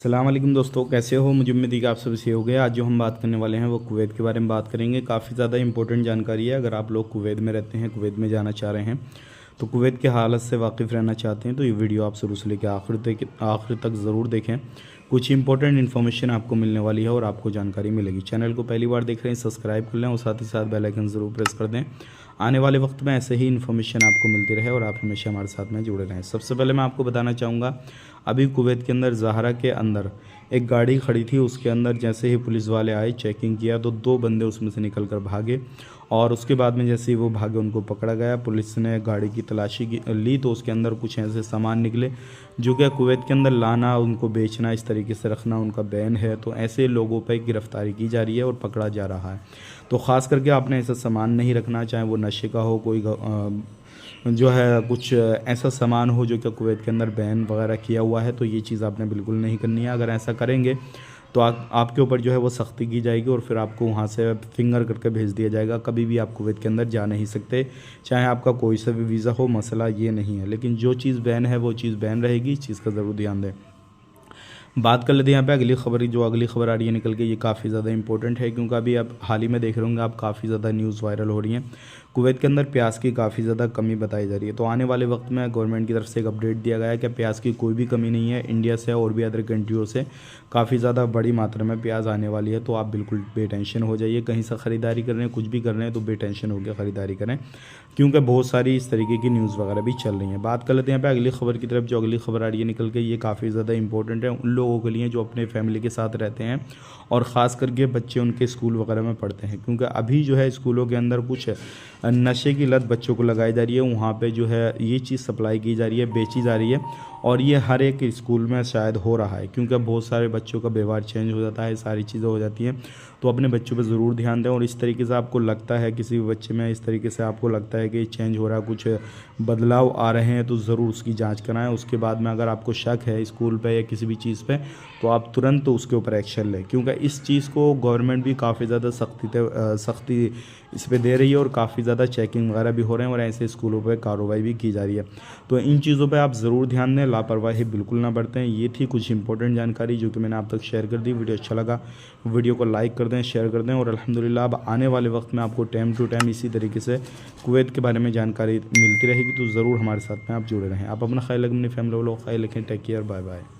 अस्सलाम वालेकुम दोस्तों, कैसे हो? मुझे उम्मीद है कि आप सब सही हो गए। आज जो हम बात करने वाले हैं वो कुवैत के बारे में बात करेंगे। काफ़ी ज़्यादा इंपॉर्टेंट जानकारी है। अगर आप लोग कुवैत में रहते हैं, कुवैत में जाना चाह रहे हैं, तो कुवैत के हालत से वाकिफ़ रहना चाहते हैं, तो ये वीडियो आप शुरू से लेकर आखिर तक ज़रूर देखें। कुछ इंपॉर्टेंट इन्फॉर्मेशन आपको मिलने वाली है और आपको जानकारी मिलेगी। चैनल को पहली बार देख रहे हैं, सब्सक्राइब कर लें और साथ ही साथ बेल आइकन ज़रूर प्रेस कर दें। आने वाले वक्त में ऐसे ही इन्फॉर्मेशन आपको मिलती रहे और आप हमेशा हमारे साथ में जुड़े रहें। सबसे पहले मैं आपको बताना चाहूँगा, अभी कुवैत के अंदर ज़हरा के अंदर एक गाड़ी खड़ी थी। उसके अंदर जैसे ही पुलिस वाले आए, चेकिंग किया, तो 2 बंदे उसमें से निकल कर भागे और उसके बाद में जैसे ही वो भागे उनको पकड़ा गया। पुलिस ने गाड़ी की तलाशी ली तो उसके अंदर कुछ ऐसे सामान निकले जो कि कुवैत के अंदर लाना, उनको बेचना, इस तरीके से रखना उनका बैन है। तो ऐसे लोगों पर गिरफ्तारी की जा रही है और पकड़ा जा रहा है। तो ख़ास करके आपने ऐसा सामान नहीं रखना, चाहे वो नशे का हो, कोई जो है कुछ ऐसा सामान हो जो कि कुवैत के अंदर बैन वगैरह किया हुआ है, तो ये चीज़ आपने बिल्कुल नहीं करनी है। अगर ऐसा करेंगे तो आपके ऊपर जो है वो सख्ती की जाएगी और फिर आपको वहाँ से फिंगर करके भेज दिया जाएगा। कभी भी आप कुवैत के अंदर जा नहीं सकते, चाहे आपका कोई सा भी वीज़ा हो। मसला ये नहीं है, लेकिन जो चीज़ बैन है वो चीज़ बैन रहेगी। इस चीज़ का ज़रूर ध्यान दें। बात कर लेते हैं यहाँ पे अगली खबर। जो अगली खबर आ रही है निकल के, ये काफ़ी ज़्यादा इंपॉर्टेंट है, क्योंकि अभी आप हाल ही में देख रहे होंगे आप, काफ़ी ज़्यादा न्यूज़ वायरल हो रही हैं। कुवैत के अंदर प्याज की काफ़ी ज़्यादा कमी बताई जा रही है। तो आने वाले वक्त में गवर्नमेंट की तरफ से एक अपडेट दिया गया है कि प्याज की कोई भी कमी नहीं है। इंडिया से और भी अदर कंट्रियों से काफ़ी ज़्यादा बड़ी मात्रा में प्याज आने वाली है। तो आप बिल्कुल बेटेंशन हो जाइए। कहीं से ख़रीदारी कर रहे हैं, कुछ भी कर रहे हैं, तो बेटेंशन होकर ख़रीदारी करें, क्योंकि बहुत सारी इस तरीके की न्यूज़ वगैरह भी चल रही हैं। बात कर लेते हैं यहाँ पे अगली खबर की तरफ। जो अगली खबर आ रही है निकल के, ये काफ़ी ज़्यादा इंपॉर्टेंट है उन लोगों के लिए जो अपने फैमिली के साथ रहते हैं और ख़ास करके बच्चे उनके स्कूल वगैरह में पढ़ते हैं, क्योंकि अभी जो है स्कूलों के अंदर कुछ नशे की लत बच्चों को लगाई जा रही है। वहाँ पे जो है ये चीज़ सप्लाई की जा रही है, बेची जा रही है, और ये हर एक स्कूल में शायद हो रहा है, क्योंकि बहुत सारे बच्चों का व्यवहार चेंज हो जाता है, सारी चीज़ें हो जाती हैं। तो अपने बच्चों पे ज़रूर ध्यान दें। और इस तरीके से आपको लगता है किसी भी बच्चे में, इस तरीके से आपको लगता है कि चेंज हो रहा है, कुछ बदलाव आ रहे हैं, तो ज़रूर उसकी जांच कराएं। उसके बाद में अगर आपको शक है स्कूल पे या किसी भी चीज़ पे, तो आप तुरंत उसके ऊपर एक्शन लें, क्योंकि इस चीज़ को गवर्नमेंट भी काफ़ी ज़्यादा सख्ती इस पे दे रही है और काफ़ी ज़्यादा चेकिंग वगैरह भी हो रहे हैं और ऐसे स्कूलों पे कार्रवाई भी की जा रही है। तो इन चीज़ों पे आप ज़रूर ध्यान दें, लापरवाही बिल्कुल ना बरतें। ये थी कुछ इंपॉर्टेंट जानकारी जो कि मैंने आप तक शेयर कर दी। वीडियो अच्छा लगा, वीडियो को लाइक कर दें, शेयर कर दें। और अल्हम्दुलिल्लाह अब आने वाले वक्त में आपको टाइम टू टाइम इसी तरीके से कुवैत के बारे में जानकारी मिलती रहेगी, तो ज़रूर हमारे साथ में आप जुड़े रहें। आप अपना ख्याल रखें, अपनी फैमिली वालों का ख्याल रखें। Take care, bye bye.